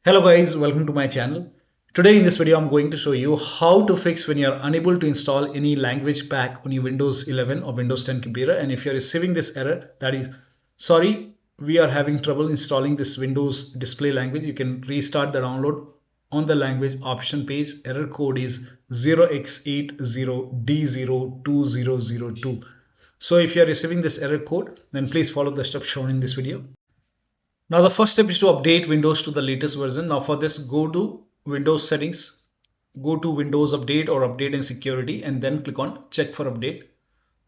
Hello guys, welcome to my channel. Today in this video I'm going to show you how to fix when you're unable to install any language pack on your Windows 11 or Windows 10 computer, and if you're receiving this error, that is sorry, we are having trouble installing this Windows display language. You can restart the download on the language option page. Error code is 0x80D02002. So if you're receiving this error code, then please follow the steps shown in this video. Now the first step is to update Windows to the latest version. Now for this, go to Windows settings, go to Windows update or update and security, and then click on check for update.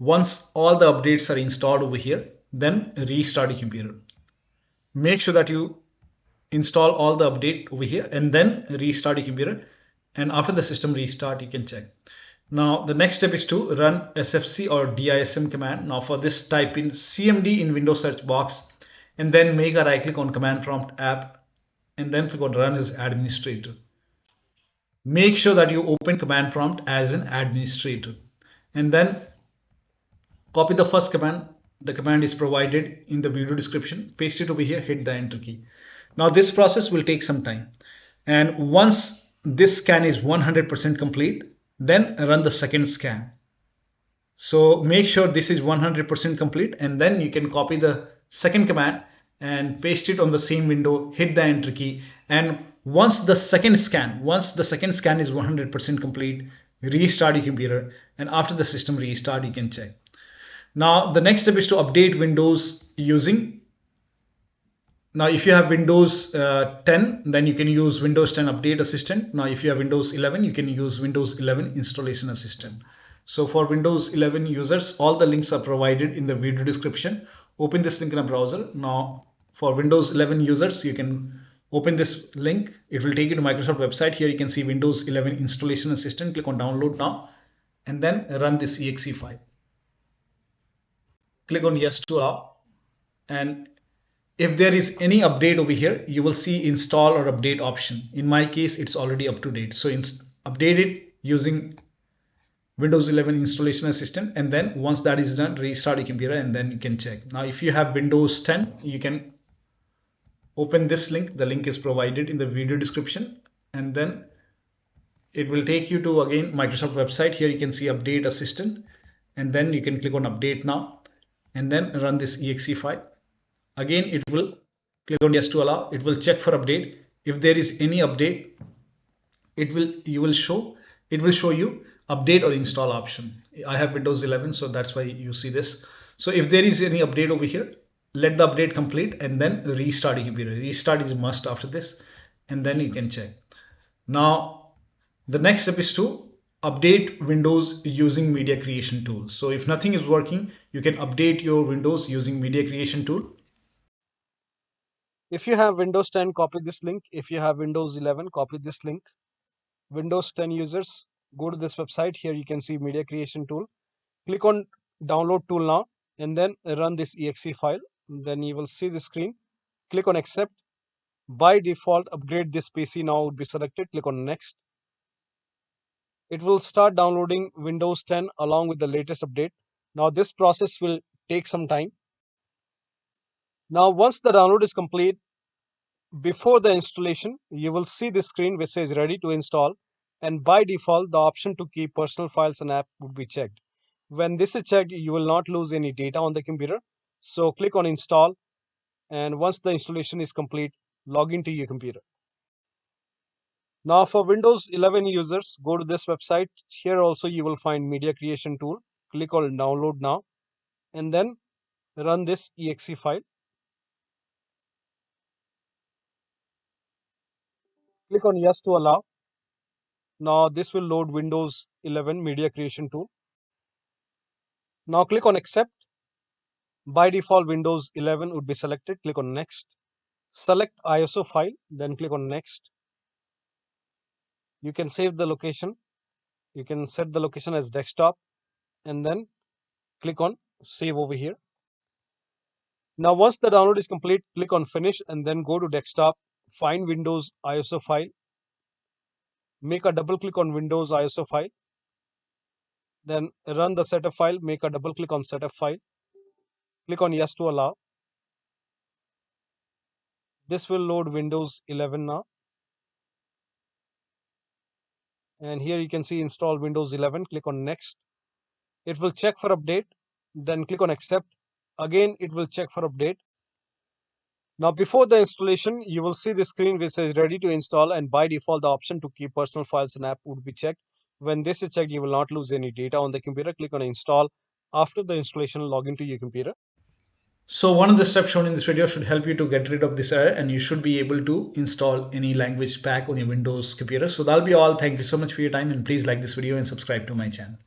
Once all the updates are installed over here, then restart your computer. Make sure that you install all the update over here and then restart your computer. And after the system restart, you can check. Now the next step is to run SFC or DISM command. Now for this, type in CMD in Windows search box and then make a right click on command prompt app and then click on run as administrator. Make sure that you open command prompt as an administrator and then copy the first command. The command is provided in the video description. Paste it over here, hit the enter key. Now this process will take some time, and once this scan is 100% complete, then run the second scan. So make sure this is 100% complete, and then you can copy the second command and paste it on the same window, hit the enter key, and once the second scan is 100% complete, restart your computer, and after the system restart you can check. Now the next step is to update Windows using, now if you have Windows 10, then you can use Windows 10 Update Assistant. Now if you have Windows 11, you can use Windows 11 Installation Assistant. So for Windows 11 users, all the links are provided in the video description. Open this link in a browser. Now for Windows 11 users, you can open this link. It will take you to Microsoft website. Here you can see Windows 11 Installation Assistant. Click on download now and then run this exe file. Click on yes to allow, and if there is any update over here, you will see install or update option. In my case, it's already up to date, so update it using Windows 11 Installation Assistant, and then once that is done, restart your computer and then you can check. Now if you have Windows 10, you can open this link. The link is provided in the video description, and then it will take you to again Microsoft website. Here you can see Update Assistant, and then you can click on update now and then run this exe file. Again, it will click on yes to allow. It will check for update. If there is any update, it will show you update or install option. I have Windows 11, so that's why you see this. So if there is any update over here, let the update complete and then restart your computer. Restart is must after this, and then you can check. Now the next step is to update Windows using media creation tool. So if nothing is working, you can update your Windows using media creation tool. If you have Windows 10, copy this link. If you have Windows 11, copy this link. Windows 10 users, go to this website. Here you can see media creation tool. Click on download tool now and then run this exe file. Then you will see the screen. Click on accept. By default, upgrade this PC now would be selected. Click on next. It will start downloading Windows 10 along with the latest update. Now this process will take some time. Now once the download is complete, before the installation, you will see this screen which says ready to install, and by default the option to keep personal files and app would be checked. When this is checked, you will not lose any data on the computer. So click on install, and once the installation is complete, log into your computer. Now for Windows 11 users, go to this website. Here also you will find media creation tool. Click on download now and then run this exe file. Click on yes to allow. Now this will load Windows 11 media creation tool. Now click on accept. By default, Windows 11 would be selected. Click on next. Select ISO file, then click on next. You can save the location. You can set the location as desktop and then click on save over here. Now once the download is complete, click on finish and then go to desktop. Find Windows ISO file. Make a double click on Windows ISO file. Then run the setup file. Make a double click on setup file. Click on yes to allow. This will load Windows 11 now. and here you can see install Windows 11. Click on next. It will check for update, then click on accept. Again it will check for update. Now before the installation you will see the screen which says ready to install, and by default the option to keep personal files and app would be checked. When this is checked, you will not lose any data on the computer. Click on install. After the installation, log into your computer. So one of the steps shown in this video should help you to get rid of this error, and you should be able to install any language pack on your Windows computer. So that'll be all. Thank you so much for your time, and please like this video and subscribe to my channel.